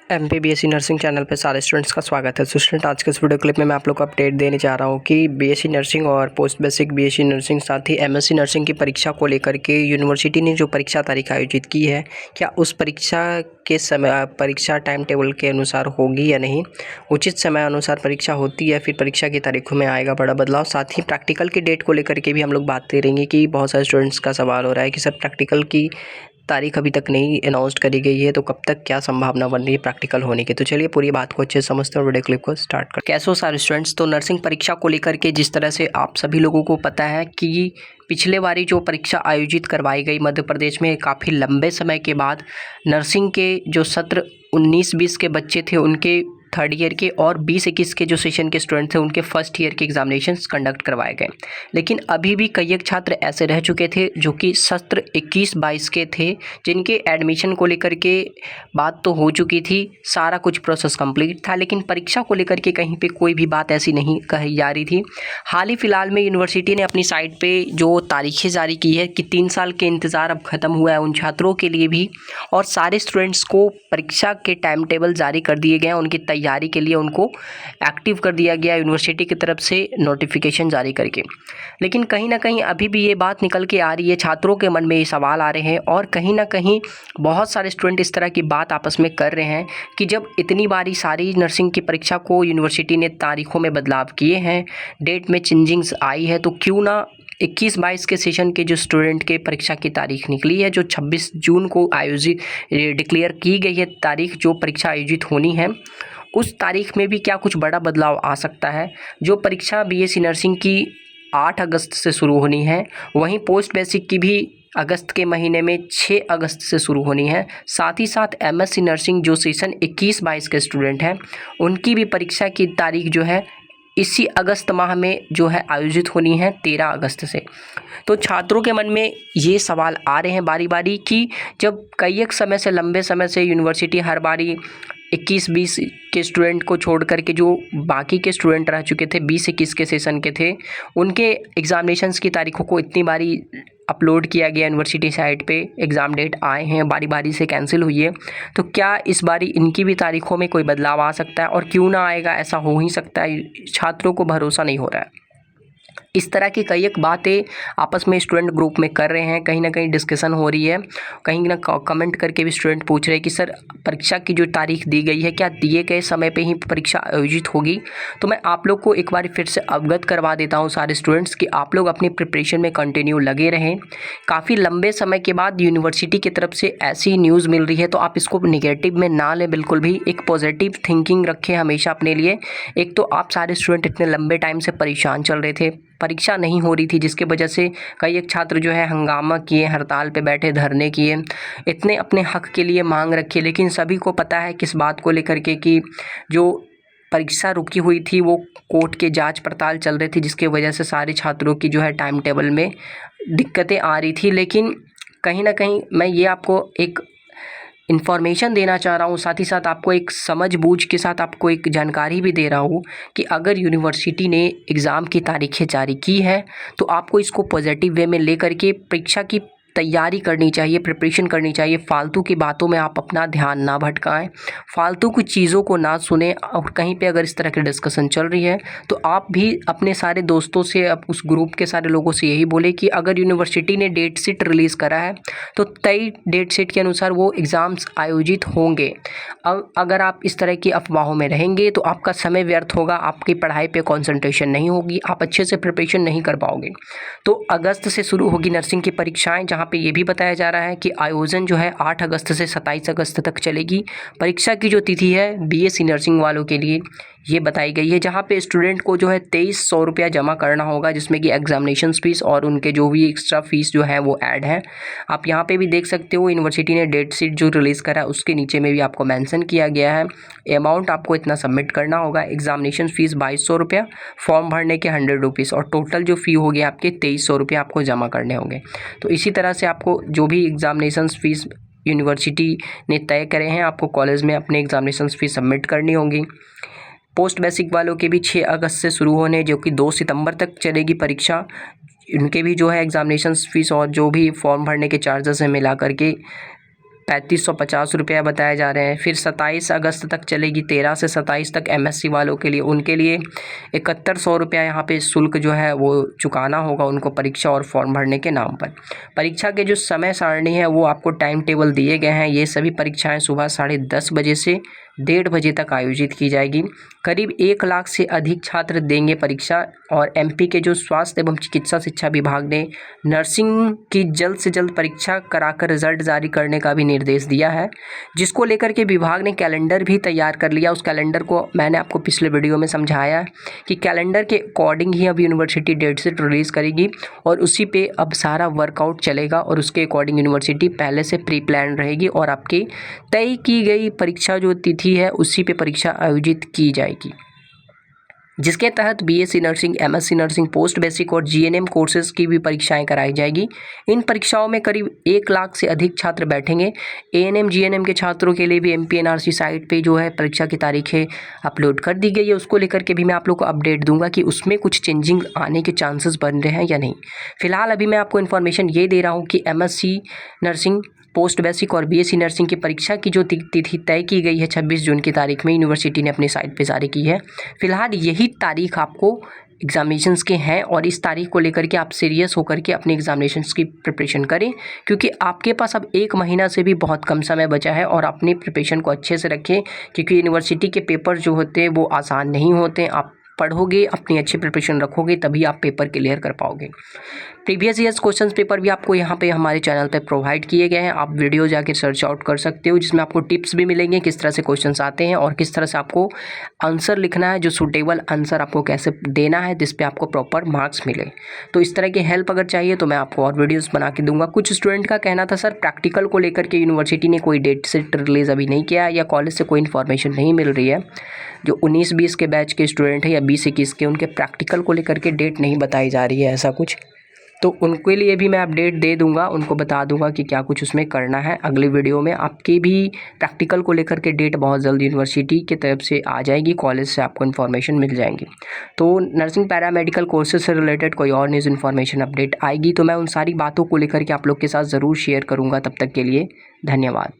BSc nursing channel पे सारे students का स्वागत है। स्टूडेंट, आज के इस वीडियो क्लिप में मैं आप लोग को अपडेट देने जा रहा हूँ कि बीएससी नर्सिंग और पोस्ट बेसिक बीएससी नर्सिंग साथ ही एमएससी नर्सिंग की परीक्षा को लेकर के यूनिवर्सिटी ने जो परीक्षा तारीख आयोजित की है, क्या उस परीक्षा के समय परीक्षा टाइम टेबल के अनुसार होगी या नहीं, उचित समय अनुसार परीक्षा होती है, फिर परीक्षा की तारीखों में आएगा बड़ा बदलाव। साथ ही प्रैक्टिकल की डेट को लेकर के भी हम लोग बात करेंगे कि बहुत सारे स्टूडेंट्स का सवाल हो रहा है कि सर प्रैक्टिकल की तारीख अभी तक नहीं अनाउंस करी गई है, तो कब तक क्या संभावना बन रही है प्रैक्टिकल होने की। तो चलिए पूरी बात को अच्छे से समझते हैं, वीडियो क्लिप को स्टार्ट कर। कैसे हो सारे स्टूडेंट्स, तो नर्सिंग परीक्षा को लेकर के जिस तरह से आप सभी लोगों को पता है कि पिछले बारी जो परीक्षा आयोजित करवाई गई मध्य प्रदेश में, काफ़ी लंबे समय के बाद नर्सिंग के जो सत्र 19-20 के बच्चे थे उनके थर्ड ईयर के और 20-21 के जो सेशन के स्टूडेंट थे उनके फर्स्ट ईयर के एग्जामिनेशंस कंडक्ट करवाए गए। लेकिन अभी भी कई एक छात्र ऐसे रह चुके थे जो कि सत्र 21-22 के थे, जिनके एडमिशन को लेकर के बात तो हो चुकी थी, सारा कुछ प्रोसेस कंप्लीट था, लेकिन परीक्षा को लेकर के कहीं पे कोई भी बात ऐसी नहीं कही जा रही थी। हाल ही फिलहाल में यूनिवर्सिटी ने अपनी साइट पे जो तारीखें जारी की है कि 3 साल के इंतज़ार अब ख़त्म हुआ है उन छात्रों के लिए भी, और सारे स्टूडेंट्स को परीक्षा के टाइम टेबल जारी कर दिए गए हैं। उनकी तैयारी के लिए उनको एक्टिव कर दिया गया यूनिवर्सिटी की तरफ से नोटिफिकेशन जारी करके। लेकिन कहीं ना कहीं अभी भी ये बात निकल के आ रही है, छात्रों के मन में ये सवाल आ रहे हैं और कहीं ना कहीं बहुत सारे स्टूडेंट इस तरह की बात आपस में कर रहे हैं कि जब इतनी बारी सारी नर्सिंग की परीक्षा को यूनिवर्सिटी ने तारीखों में बदलाव किए हैं, डेट में चेंजिंग्स आई है, तो क्यों ना 21-22 के सेशन के जो स्टूडेंट के परीक्षा की तारीख निकली है, जो 26 जून को आयोजित डिक्लेयर की गई है तारीख जो परीक्षा आयोजित होनी है, उस तारीख में भी क्या कुछ बड़ा बदलाव आ सकता है। जो परीक्षा बीएससी नर्सिंग की 8 अगस्त से शुरू होनी है, वहीं पोस्ट बेसिक की भी अगस्त के महीने में 6 अगस्त से शुरू होनी है। साथ ही साथ एमएससी नर्सिंग जो सेशन 21-22 के स्टूडेंट हैं, उनकी भी परीक्षा की तारीख जो है इसी अगस्त माह में जो है आयोजित होनी है 13 अगस्त से। तो छात्रों के मन में ये सवाल आ रहे हैं बारी बारी कि जब कई एक समय से लंबे समय से यूनिवर्सिटी हर बारी 21-20 के स्टूडेंट को छोड़ कर के जो बाकी के स्टूडेंट रह चुके थे 20-21 के सेशन के थे, उनके एग्ज़ामिनेशंस की तारीखों को इतनी बारी अपलोड किया गया यूनिवर्सिटी साइट पे, एग्ज़ाम डेट आए हैं, बारी बारी से कैंसिल हुई है, तो क्या इस बारी इनकी भी तारीखों में कोई बदलाव आ सकता है? और क्यों ना आएगा, ऐसा हो ही सकता है, छात्रों को भरोसा नहीं हो रहा है। इस तरह की कई एक बातें आपस में स्टूडेंट ग्रुप में कर रहे हैं, कहीं ना कहीं डिस्कशन हो रही है, कहीं ना कमेंट करके भी स्टूडेंट पूछ रहे हैं कि सर परीक्षा की जो तारीख दी गई है, क्या दिए गए समय पे ही परीक्षा आयोजित होगी? तो मैं आप लोग को एक बार फिर से अवगत करवा देता हूँ सारे स्टूडेंट्स कि आप लोग अपनी प्रिपरेशन में कंटिन्यू लगे रहें। काफ़ी लंबे समय के बाद यूनिवर्सिटी की तरफ से ऐसी न्यूज़ मिल रही है, तो आप इसको निगेटिव में ना लें, बिल्कुल भी एक पॉजिटिव थिंकिंग रखें हमेशा अपने लिए। एक तो आप सारे स्टूडेंट इतने लंबे टाइम से परेशान चल रहे थे, परीक्षा नहीं हो रही थी, जिसके वजह से कई एक छात्र जो है हंगामा किए, हड़ताल पे बैठे, धरने किए, इतने अपने हक के लिए मांग रखी। लेकिन सभी को पता है किस बात को लेकर के कि जो परीक्षा रुकी हुई थी वो कोर्ट के जांच पड़ताल चल रही थी, जिसके वजह से सारे छात्रों की जो है टाइम टेबल में दिक्कतें आ रही थी। लेकिन कहीं ना कहीं मैं ये आपको एक इन्फॉर्मेशन देना चाह रहा हूँ, साथ ही साथ आपको एक समझ बूझ के साथ आपको एक जानकारी भी दे रहा हूँ कि अगर यूनिवर्सिटी ने एग्ज़ाम की तारीखें जारी की है तो आपको इसको पॉजिटिव वे में लेकर के परीक्षा की तैयारी करनी चाहिए, प्रिपरेशन करनी चाहिए। फालतू की बातों में आप अपना ध्यान ना भटकाएं, फालतू की चीज़ों को ना सुने, और कहीं पे अगर इस तरह की डिस्कशन चल रही है तो आप भी अपने सारे दोस्तों से, अब उस ग्रुप के सारे लोगों से यही बोले कि अगर यूनिवर्सिटी ने डेट शीट रिलीज़ करा है तो तय डेट शीट के अनुसार वो एग्ज़ाम्स आयोजित होंगे। अब अगर आप इस तरह की अफवाहों में रहेंगे तो आपका समय व्यर्थ होगा, आपकी पढ़ाई पे कंसंट्रेशन नहीं होगी, आप अच्छे से प्रिपरेशन नहीं कर पाओगे। तो अगस्त से शुरू होगी नर्सिंग की परीक्षाएं, जहां पे ये भी बताया जा रहा है कि आयोजन जो है 8 अगस्त से 27 अगस्त तक चलेगी। परीक्षा की जो तिथि है बीएससी नर्सिंग वालों के लिए ये बताई गई है, जहाँ पे स्टूडेंट को जो है 2300 रुपया जमा करना होगा, जिसमें कि एग्जामिनेशन फीस और उनके जो भी एक्स्ट्रा फीस जो है वो ऐड है। आप यहाँ पे भी देख सकते हो, यूनिवर्सिटी ने डेट शीट जो रिलीज़ करा है उसके नीचे में भी आपको मेंशन किया गया है। अमाउंट आपको इतना सबमिट करना होगा, एग्जामिनेशन फ़ीस 2200 रुपया, फॉर्म भरने के 100 रुपीज़, और टोटल जो फ़ी होगी आपके 2300 रुपये आपको जमा करने होंगे। तो इसी तरह से आपको जो भी एग्जामिनेशन फ़ीस यूनिवर्सिटी ने तय करे हैं, आपको कॉलेज में अपने एग्जामिनेशन फ़ीस सबमिट करनी होगी। पोस्ट बेसिक वालों के भी 6 अगस्त से शुरू होने, जो कि 2 सितंबर तक चलेगी परीक्षा। उनके भी जो है एग्जामिनेशन फ़ीस और जो भी फॉर्म भरने के चार्जेस हैं मिला करके 3550 रुपया बताए जा रहे हैं। फिर 27 अगस्त तक चलेगी, 13 से 27 तक MSc वालों के लिए, उनके लिए 7100 रुपया यहाँ पे शुल्क जो है वो चुकाना होगा उनको परीक्षा और फॉर्म भरने के नाम पर। परीक्षा के जो समय सारणी है वो आपको टाइम टेबल दिए गए हैं। ये सभी परीक्षाएं सुबह 10:30 बजे से 1:30 बजे तक आयोजित की जाएगी। करीब 1 लाख से अधिक छात्र देंगे परीक्षा। और MP के जो स्वास्थ्य एवं चिकित्सा शिक्षा विभाग ने नर्सिंग की जल्द से जल्द परीक्षा कराकर रिजल्ट जारी करने का भी निर्देश दिया है, जिसको लेकर के विभाग ने कैलेंडर भी तैयार कर लिया। उस कैलेंडर को मैंने आपको पिछले वीडियो में समझाया कि कैलेंडर के अकॉर्डिंग ही अब यूनिवर्सिटी डेट शीट रिलीज़ करेगी और उसी पे अब सारा वर्कआउट चलेगा और उसके अकॉर्डिंग यूनिवर्सिटी पहले से प्री प्लान रहेगी और आपकी तय की गई परीक्षा जो तिथि है उसी पे परीक्षा आयोजित की जाएगी, जिसके तहत BSc nursing, MSc nursing, post basic और GNM कोर्सेज़ की भी परीक्षाएं कराई जाएगी। इन परीक्षाओं में करीब 1 लाख से अधिक छात्र बैठेंगे। ANM GNM के छात्रों के लिए भी MP-NRC साइट पे जो है परीक्षा की तारीखें अपलोड कर दी गई है। उसको लेकर के भी मैं आप लोग को अपडेट दूंगा कि उसमें कुछ चेंजिंग आने के चांसेस बन रहे हैं या नहीं। फिलहाल अभी मैं आपको इन्फॉर्मेशन ये दे रहा हूँ कि MSc नर्सिंग, पोस्ट बेसिक और BSc नर्सिंग की परीक्षा की जो तिथि तय की गई है 26 जून की तारीख में यूनिवर्सिटी ने अपनी साइट पे जारी की है। फिलहाल यही तारीख आपको एग्जामिनेशंस के हैं और इस तारीख को लेकर के आप सीरियस होकर के अपने एग्जामिनेशंस की प्रिपरेशन करें, क्योंकि आपके पास अब 1 महीना से भी बहुत कम समय बचा है। और अपनी प्रिपरेशन को अच्छे से रखें, क्योंकि यूनिवर्सिटी के पेपर जो होते हैं वो आसान नहीं होते। आप पढ़ोगे, अपनी अच्छी प्रिपरेशन रखोगे, तभी आप पेपर क्लियर कर पाओगे। प्रीवियस ईयर्स क्वेश्चन पेपर भी आपको यहाँ पे हमारे चैनल पे प्रोवाइड किए गए हैं। आप वीडियो जाके सर्च आउट कर सकते हो, जिसमें आपको टिप्स भी मिलेंगे किस तरह से क्वेश्चंस आते हैं और किस तरह से आपको आंसर लिखना है, जो सूटेबल आंसर आपको कैसे देना है जिस पे आपको प्रॉपर मार्क्स मिले। तो इस तरह की हेल्प अगर चाहिए तो मैं आपको और वीडियोज़ बना के दूंगा। कुछ स्टूडेंट का कहना था सर प्रैक्टिकल को लेकर के यूनिवर्सिटी ने कोई डेट शीट रिलीज़ अभी नहीं किया या कॉलेज से कोई इन्फॉर्मेशन नहीं मिल रही है। जो 19-20 के बैच के स्टूडेंट हैं या 20-21 के, उनके प्रैक्टिकल को लेकर के डेट नहीं बताई जा रही है ऐसा कुछ, तो उनके लिए भी मैं अपडेट दे दूंगा, उनको बता दूंगा कि क्या कुछ उसमें करना है। अगली वीडियो में आपके भी प्रैक्टिकल को लेकर के डेट बहुत जल्द यूनिवर्सिटी की तरफ से आ जाएगी, कॉलेज से आपको इन्फॉर्मेशन मिल जाएंगी। तो नर्सिंग पैरामेडिकल कोर्सेज से रिलेटेड कोई और न्यूज़ इन्फॉर्मेशन अपडेट आएगी तो मैं उन सारी बातों को लेकर के आप लोग के साथ ज़रूर शेयर करूँगा। तब तक के लिए धन्यवाद।